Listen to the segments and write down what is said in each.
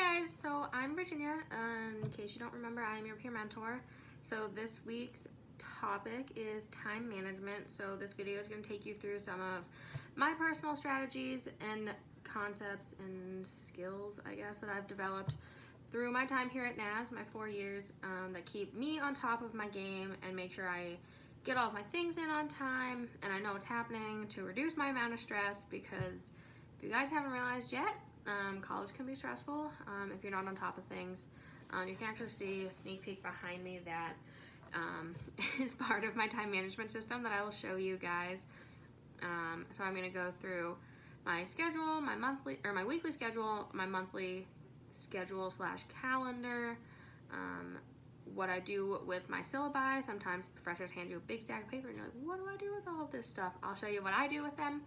guys, so I'm Virginia. In case you don't remember, I am your peer mentor. So this week's topic is time management. So this video is going to take you through some of my personal strategies and concepts and skills, I guess, that I've developed through my time here at NAS, my 4 years, that keep me on top of my game and make sure I get all of my things in on time and I know what's happening to reduce my amount of stress, because if you guys haven't realized yet, college can be stressful if you're not on top of things. You can actually see a sneak peek behind me that is part of my time management system that I will show you guys. So I'm going to go through my schedule, my weekly schedule, my monthly schedule / calendar, what I do with my syllabi. Sometimes professors hand you a big stack of paper and you're like, what do I do with all of this stuff? I'll show you what I do with them,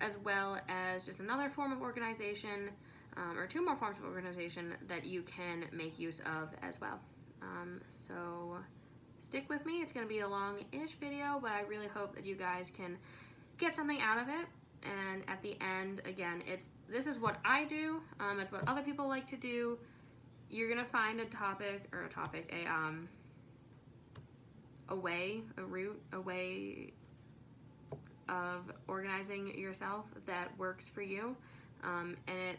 as well as just another form of organization, or 2 more forms of organization that you can make use of as well. So stick with me. It's going to be a long-ish video, but I really hope that you guys can get something out of it. And at the end, again, this is what I do. It's what other people like to do. You're gonna find a way of organizing yourself that works for you. And it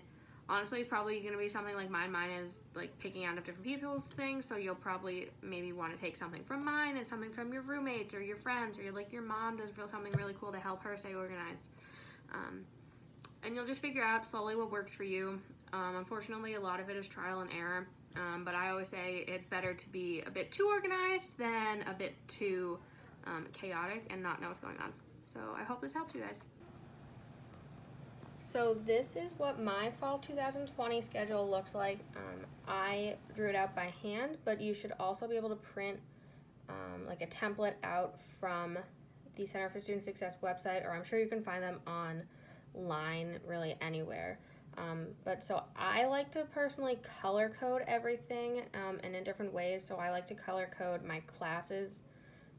honestly is probably gonna be something like mine. Mine is like picking out of different people's things, so you'll probably maybe want to take something from mine and something from your roommates or your friends, or your mom does something really cool to help her stay organized. And you'll just figure out slowly what works for you. Unfortunately, a lot of it is trial and error, but I always say it's better to be a bit too organized than a bit too chaotic and not know what's going on. So I hope this helps you guys. So this is what my fall 2020 schedule looks like. I drew it out by hand, but you should also be able to print like a template out from the Center for Student Success website, or I'm sure you can find them online really anywhere. But so I like to personally color code everything and in different ways. So I like to color code my classes.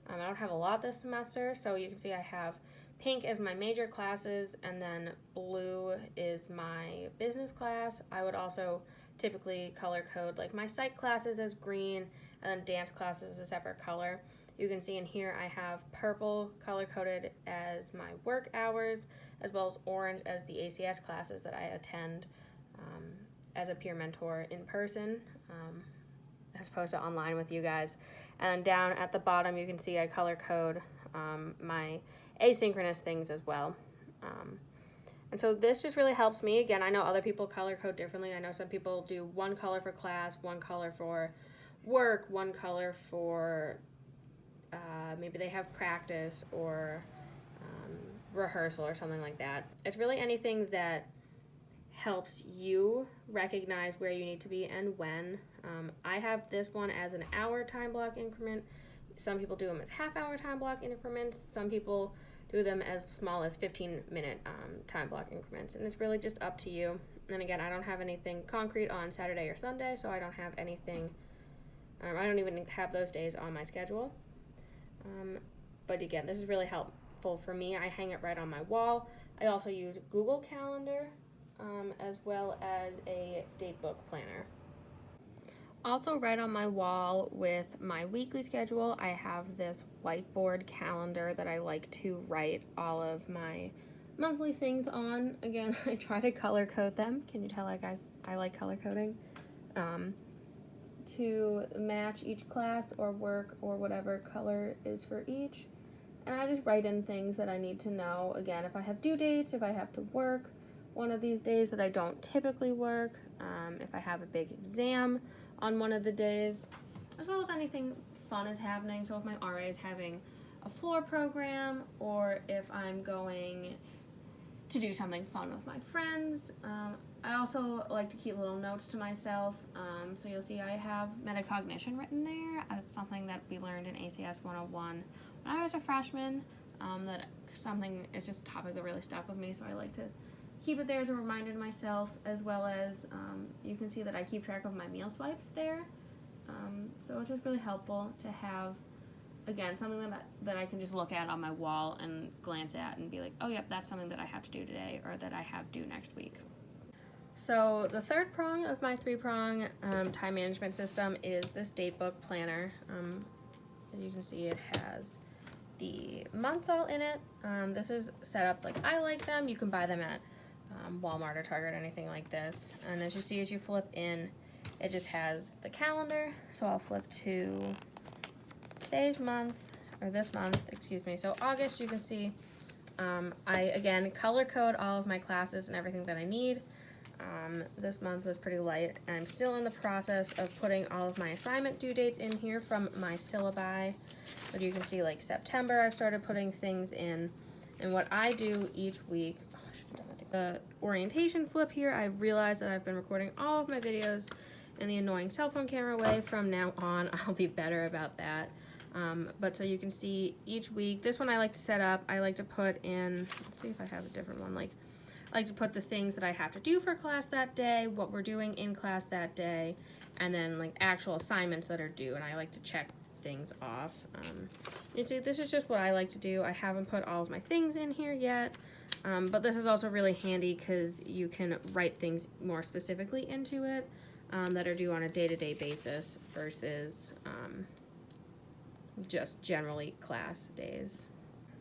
I don't have a lot this semester, so you can see I have pink as my major classes, and then blue is my business class. I would also typically color code like my psych classes as green, and then dance classes as a separate color. You can see in here I have purple color coded as my work hours, as well as orange as the ACS classes that I attend as a peer mentor in person, as opposed to online with you guys. And then down at the bottom you can see I color code my asynchronous things as well. And so this just really helps me. Again, I know other people color code differently. I know some people do one color for class, one color for work, one color for maybe they have practice or rehearsal or something like that. It's really anything that helps you recognize where you need to be and when. I have this one as an hour time block increment. Some people do them as half-hour time block increments. Some people do them as small as 15-minute time block increments, and it's really just up to you. And again, I don't have anything concrete on Saturday or Sunday, so I don't have anything, I don't even have those days on my schedule. But again, this is really helpful for me. I hang it right on my wall. I also use Google Calendar, as well as a date book planner. Also, right on my wall with my weekly schedule, I have this whiteboard calendar that I like to write all of my monthly things on. Again, I try to color code them. Can you tell, guys, I like color coding? To match each class or work or whatever color is for each. And I just write in things that I need to know. Again, if I have due dates, if I have to work one of these days that I don't typically work, if I have a big exam on one of the days, as well as if anything fun is happening. So if my RA is having a floor program, or if I'm going to do something fun with my friends. I also like to keep little notes to myself. So you'll see I have metacognition written there. That's something that we learned in ACS 101 when I was a freshman. It's just a topic that really stuck with me, so I like to keep it there as a reminder to myself, as well as you can see that I keep track of my meal swipes there. So it's just really helpful to have, again, something that I can just look at on my wall and glance at and be like, oh, yep, that's something that I have to do today or that I have due next week. So the third prong of my three-prong time management system is this datebook planner. As you can see, it has the months all in it. This is set up like I like them. You can buy them at Walmart or Target or anything like this. And as you see, as you flip in, it just has the calendar. So I'll flip to today's month, or this month, excuse me. So August, you can see I, again, color code all of my classes and everything that I need. This month was pretty light. I'm still in the process of putting all of my assignment due dates in here from my syllabi. But you can see like September, I've started putting things in. And what I do each week, oh, I should have done that. The orientation flip here, I realized that I've been recording all of my videos in the annoying cell phone camera way. From now on, I'll be better about that. But so you can see each week, this one I like to set up, I like to put in, let's see if I have a different one, like I like to put the things that I have to do for class that day, what we're doing in class that day, and then like actual assignments that are due, and I like to check things off. You see, this is just what I like to do. I haven't put all of my things in here yet, but this is also really handy because you can write things more specifically into it that are due on a day-to-day basis versus just generally class days.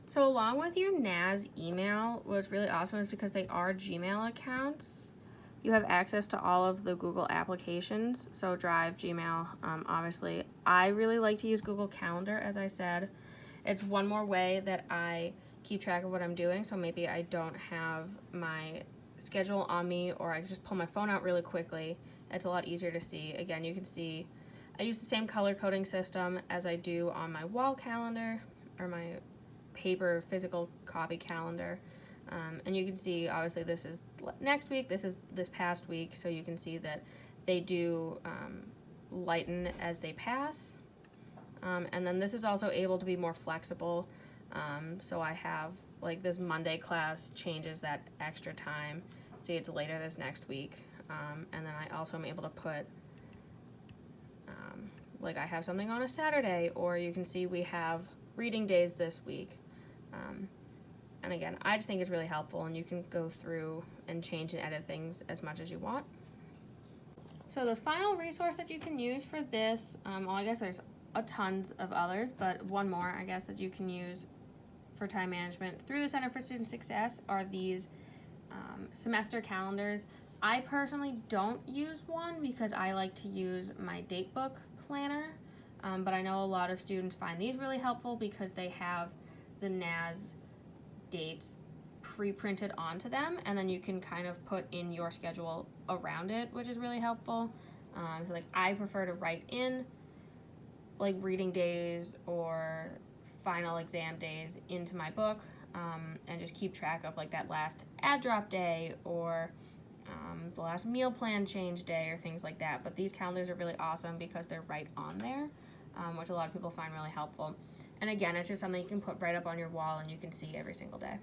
So along with your NAS email, what's really awesome is because they are Gmail accounts, you have access to all of the Google applications, so Drive, Gmail, obviously. I really like to use Google Calendar, as I said. It's one more way that I keep track of what I'm doing, so maybe I don't have my schedule on me, or I can just pull my phone out really quickly. It's a lot easier to see. Again, you can see I use the same color coding system as I do on my wall calendar, or my paper physical copy calendar, and you can see obviously this is next week, this is this past week, so you can see that they do lighten as they pass, and then this is also able to be more flexible, so I have like this Monday class changes that extra time, see it's later this next week, and then I also am able to put like I have something on a Saturday, or you can see we have reading days this week. And again, I just think it's really helpful, and you can go through and change and edit things as much as you want. So the final resource that you can use for this, well, I guess there's a tons of others, but one more I guess that you can use for time management through the Center for Student Success are these semester calendars. I personally don't use one because I like to use my datebook planner, but I know a lot of students find these really helpful because they have the NAS dates pre-printed onto them, and then you can kind of put in your schedule around it, which is really helpful. So like I prefer to write in like reading days or final exam days into my book, and just keep track of like that last ad drop day or the last meal plan change day or things like that. But these calendars are really awesome because they're right on there, which a lot of people find really helpful. And again, it's just something you can put right up on your wall and you can see every single day.